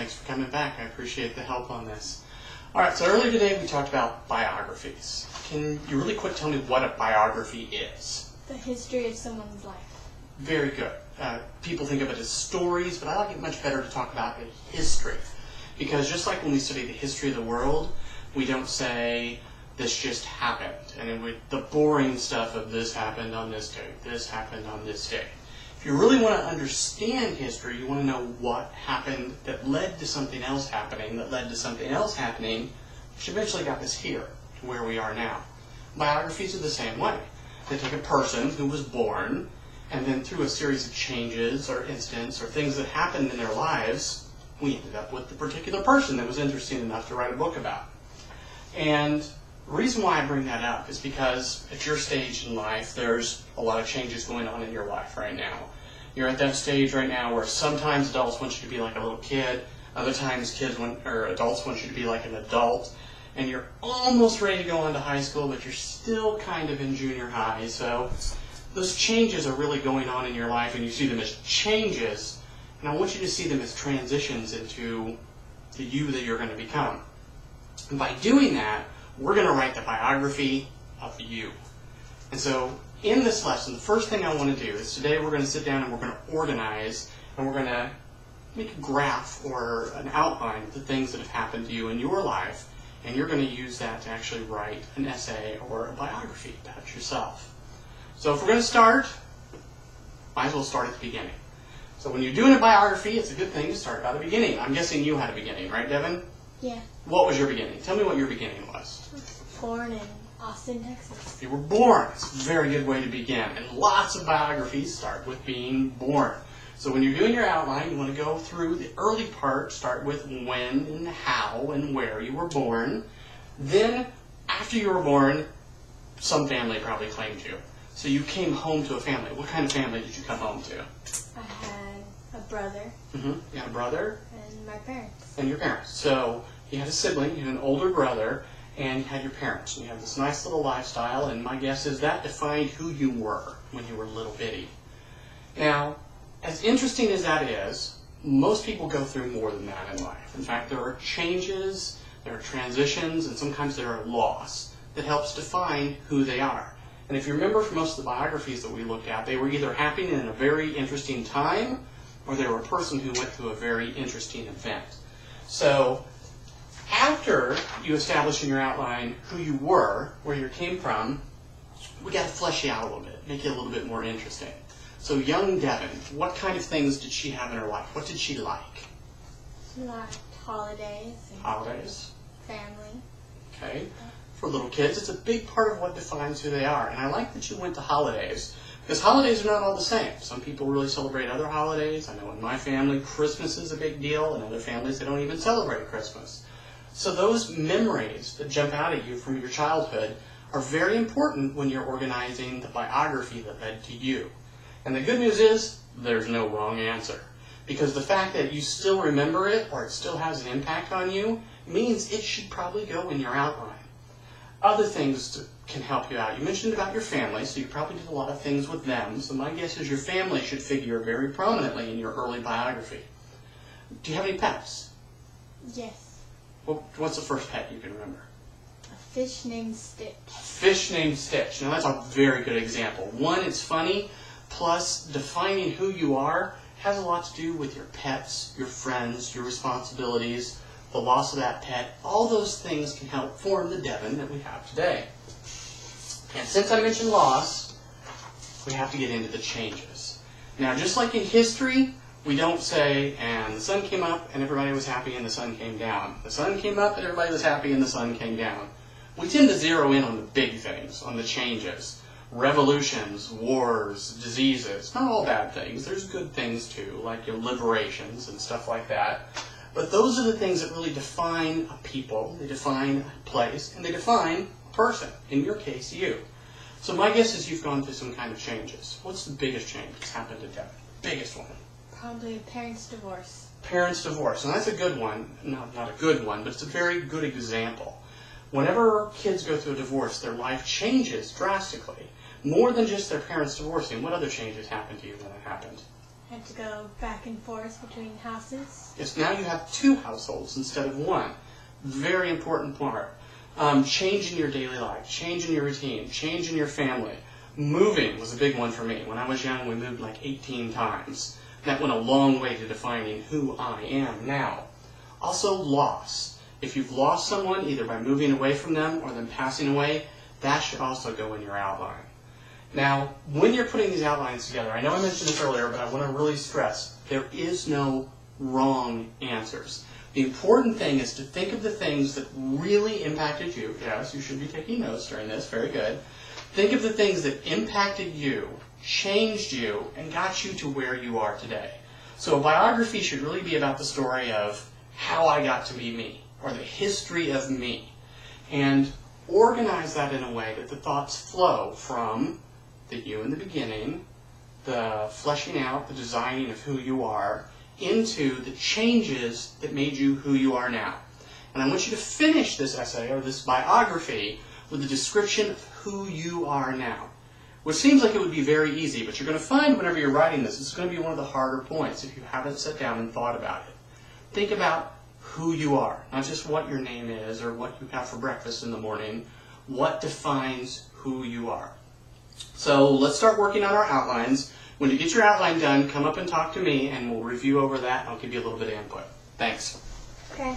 thanks for coming back. I appreciate the help on this. All right, so earlier today we talked about biographies. Can you really quick tell me what a biography is? The history of someone's life. Very good. People think of it as stories, but I like it much better to talk about a history. Because just like when we study the history of the world, we don't say, this just happened. And the boring stuff of this happened on this day, this happened on this day. If you really want to understand history, you want to know what happened that led to something else happening, which eventually got us here, to where we are now. Biographies are the same way. They take a person who was born, and then through a series of changes or incidents or things that happened in their lives, we ended up with the particular person that was interesting enough to write a book about. And the reason why I bring that up is because at your stage in life, there's a lot of changes going on in your life right now. You're at that stage right now where sometimes adults want you to be like a little kid, other times adults want you to be like an adult, and you're almost ready to go on to high school, but you're still kind of in junior high. So those changes are really going on in your life, and you see them as changes, and I want you to see them as transitions into the you that you're going to become. And by doing that, we're going to write the biography of you. And so in this lesson, the first thing I want to do is today we're going to sit down and we're going to organize, and we're going to make a graph or an outline of the things that have happened to you in your life, and you're going to use that to actually write an essay or a biography about yourself. So if we're going to start, might as well start at the beginning. So when you're doing a biography, it's a good thing to start by the beginning. I'm guessing you had a beginning, right, Devin? Yeah. What was your beginning? Tell me what your beginning was. Born in Austin, Texas. You were born. It's a very good way to begin. And lots of biographies start with being born. So when you're doing your outline, you want to go through the early part, start with when and how and where you were born. Then, after you were born, some family probably claimed you. So you came home to a family. What kind of family did you come home to? I had a brother. You had a brother? And my parents. And your parents. So you had a sibling, you had an older brother, and you had your parents. And you had this nice little lifestyle, and my guess is that defined who you were when you were little bitty. Now, as interesting as that is, most people go through more than that in life. In fact, there are changes, there are transitions, and sometimes there are loss that helps define who they are. And if you remember from most of the biographies that we looked at, they were either happening in a very interesting time, or they were a person who went through a very interesting event. So, after you establish in your outline who you were, where you came from, we got to flesh you out a little bit, make it a little bit more interesting. So young Devin, what kind of things did she have in her life? What did she like? She liked holidays. Holidays. Family. Okay. For little kids, it's a big part of what defines who they are. And I like that you went to holidays, because holidays are not all the same. Some people really celebrate other holidays. I know in my family, Christmas is a big deal. In other families, they don't even celebrate Christmas. So those memories that jump out at you from your childhood are very important when you're organizing the biography that led to you. And the good news is, there's no wrong answer. Because the fact that you still remember it, or it still has an impact on you, means it should probably go in your outline. Other things can help you out. You mentioned about your family, so you probably did a lot of things with them. So my guess is your family should figure very prominently in your early biography. Do you have any pets? Yes. Well, what's the first pet you can remember? A fish named Stitch. Fish named Stitch. Now that's a very good example. One, it's funny, plus defining who you are has a lot to do with your pets, your friends, your responsibilities, the loss of that pet. All those things can help form the Devin that we have today. And since I mentioned loss, we have to get into the changes. Now, just like in history, we don't say, and the sun came up and everybody was happy and the sun came down. The sun came up and everybody was happy and the sun came down. We tend to zero in on the big things, on the changes. Revolutions, wars, diseases, not all bad things. There's good things too, like your liberations and stuff like that. But those are the things that really define a people, they define a place, and they define a person, in your case, you. So my guess is you've gone through some kind of changes. What's the biggest change that's happened to Devin? Biggest one. Probably parents' divorce. Parents' divorce, and that's a good one. Not a good one, but it's a very good example. Whenever kids go through a divorce, their life changes drastically. More than just their parents divorcing. What other changes happened to you when that happened? I Had to go back and forth between houses. Yes, now you have 2 households instead of 1. Very important part. Change in your daily life, change in your routine, change in your family. Moving was a big one for me. When I was young, we moved like 18 times. That went a long way to defining who I am now. Also, loss. If you've lost someone, either by moving away from them or them passing away, that should also go in your outline. Now, when you're putting these outlines together, I know I mentioned this earlier, but I want to really stress, there is no wrong answers. The important thing is to think of the things that really impacted you. Yes, you should be taking notes during this. Very good. Think of the things that impacted you, changed you, and got you to where you are today. So a biography should really be about the story of how I got to be me, or the history of me. And organize that in a way that the thoughts flow from the you in the beginning, the fleshing out, the designing of who you are, into the changes that made you who you are now. And I want you to finish this essay, or this biography, with a description of who you are now. Which seems like it would be very easy, but you're going to find whenever you're writing this, it's going to be one of the harder points if you haven't sat down and thought about it. Think about who you are, not just what your name is or what you have for breakfast in the morning. What defines who you are? So let's start working on our outlines. When you get your outline done, come up and talk to me, and we'll review over that, and I'll give you a little bit of input. Thanks. Okay.